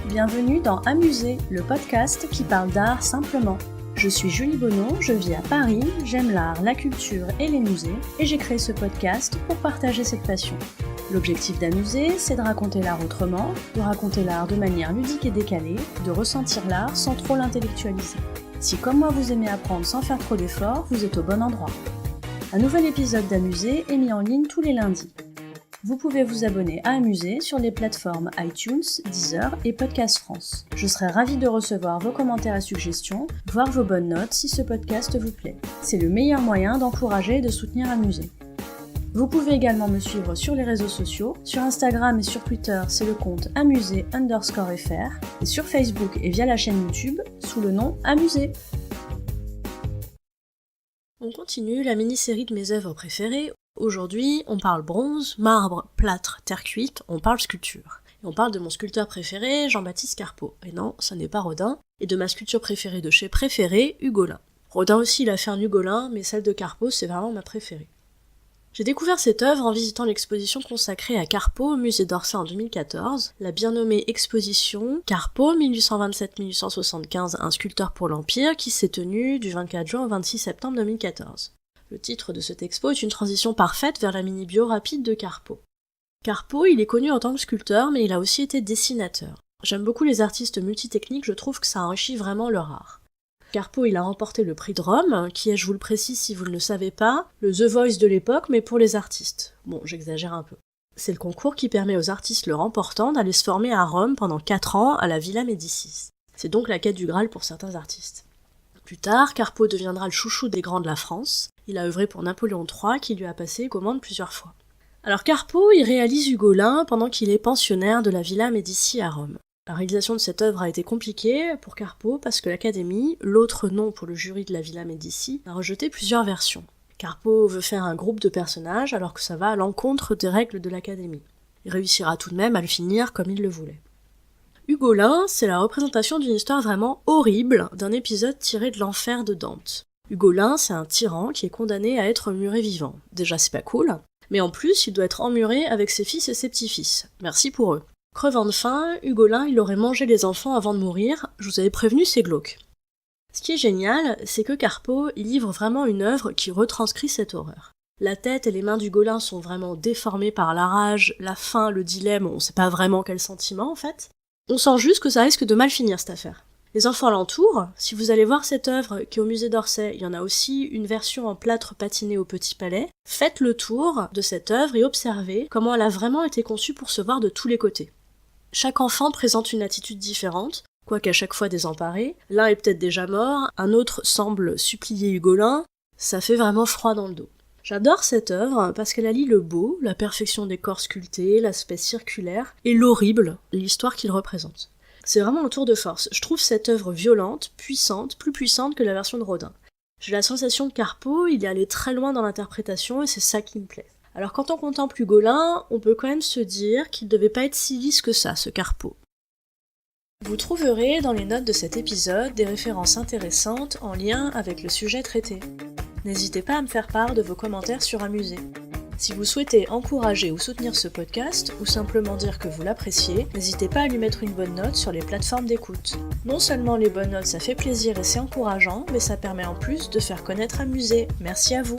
bienvenue dans Amuser, le podcast qui parle d'art simplement. Je suis Julie Bonneau, je vis à Paris, j'aime l'art, la culture et les musées, et j'ai créé ce podcast pour partager cette passion. L'objectif d'Amuser, c'est de raconter l'art autrement, de raconter l'art de manière ludique et décalée, de ressentir l'art sans trop l'intellectualiser. Si comme moi vous aimez apprendre sans faire trop d'efforts, vous êtes au bon endroit. Un nouvel épisode d'Amuser est mis en ligne tous les lundis. Vous pouvez vous abonner à Amuser sur les plateformes iTunes, Deezer et Podcast France. Je serai ravie de recevoir vos commentaires et suggestions, voire vos bonnes notes si ce podcast vous plaît. C'est le meilleur moyen d'encourager et de soutenir Amuser. Vous pouvez également me suivre sur les réseaux sociaux. Sur Instagram et sur Twitter, c'est le compte amuser_fr et sur Facebook et via la chaîne YouTube sous le nom Amuser. On continue la mini-série de mes œuvres préférées. Aujourd'hui, on parle bronze, marbre, plâtre, terre cuite, on parle sculpture. Et on parle de mon sculpteur préféré, Jean-Baptiste Carpeaux. Et non, ça n'est pas Rodin. Et de ma sculpture préférée de chez Préféré, Hugolin. Rodin aussi, il a fait un Hugolin, mais celle de Carpeaux, c'est vraiment ma préférée. J'ai découvert cette œuvre en visitant l'exposition consacrée à Carpeaux au musée d'Orsay en 2014, la bien nommée exposition Carpeaux 1827-1875, un sculpteur pour l'Empire, qui s'est tenue du 24 juin au 26 septembre 2014. Le titre de cette expo est une transition parfaite vers la mini-bio rapide de Carpeaux. Carpeaux, il est connu en tant que sculpteur, mais il a aussi été dessinateur. J'aime beaucoup les artistes multitechniques, je trouve que ça enrichit vraiment leur art. Carpeaux, il a remporté le prix de Rome, qui est, je vous le précise si vous ne le savez pas, le The Voice de l'époque, mais pour les artistes. Bon, j'exagère un peu. C'est le concours qui permet aux artistes le remportant d'aller se former à Rome pendant 4 ans à la Villa Médicis. C'est donc la quête du Graal pour certains artistes. Plus tard, Carpeaux deviendra le chouchou des grands de la France. Il a œuvré pour Napoléon III, qui lui a passé commande plusieurs fois. Alors Carpeaux, il réalise Hugolin pendant qu'il est pensionnaire de la Villa Médicis à Rome. La réalisation de cette œuvre a été compliquée pour Carpeaux parce que l'Académie, l'autre nom pour le jury de la Villa Médicis, a rejeté plusieurs versions. Carpeaux veut faire un groupe de personnages alors que ça va à l'encontre des règles de l'Académie. Il réussira tout de même à le finir comme il le voulait. Hugolin, c'est la représentation d'une histoire vraiment horrible d'un épisode tiré de l'enfer de Dante. Hugolin, c'est un tyran qui est condamné à être muré vivant. Déjà, c'est pas cool, mais en plus, il doit être emmuré avec ses fils et ses petits-fils. Merci pour eux. Crevant de faim, Hugolin, il aurait mangé les enfants avant de mourir, je vous avais prévenu, c'est glauque. Ce qui est génial, c'est que Carpeaux, il livre vraiment une œuvre qui retranscrit cette horreur. La tête et les mains d'Hugolin sont vraiment déformées par la rage, la faim, le dilemme, on sait pas vraiment quel sentiment en fait. On sent juste que ça risque de mal finir cette affaire. Les enfants l'entourent, si vous allez voir cette œuvre qui est au musée d'Orsay, il y en a aussi une version en plâtre patiné au Petit Palais, faites le tour de cette œuvre et observez comment elle a vraiment été conçue pour se voir de tous les côtés. Chaque enfant présente une attitude différente, quoiqu'à chaque fois désemparé, l'un est peut-être déjà mort, un autre semble supplier Hugolin, ça fait vraiment froid dans le dos. J'adore cette œuvre parce qu'elle allie le beau, la perfection des corps sculptés, l'aspect circulaire, et l'horrible, l'histoire qu'il représente. C'est vraiment un tour de force. Je trouve cette œuvre violente, puissante, plus puissante que la version de Rodin. J'ai la sensation que Carpeaux, il est allé très loin dans l'interprétation et c'est ça qui me plaît. Alors quand on contemple Hugolin, on peut quand même se dire qu'il devait pas être si lisse que ça, ce Carpeaux. Vous trouverez dans les notes de cet épisode des références intéressantes en lien avec le sujet traité. N'hésitez pas à me faire part de vos commentaires sur Amuser. Si vous souhaitez encourager ou soutenir ce podcast, ou simplement dire que vous l'appréciez, n'hésitez pas à lui mettre une bonne note sur les plateformes d'écoute. Non seulement les bonnes notes ça fait plaisir et c'est encourageant, mais ça permet en plus de faire connaître Amuser. Merci à vous.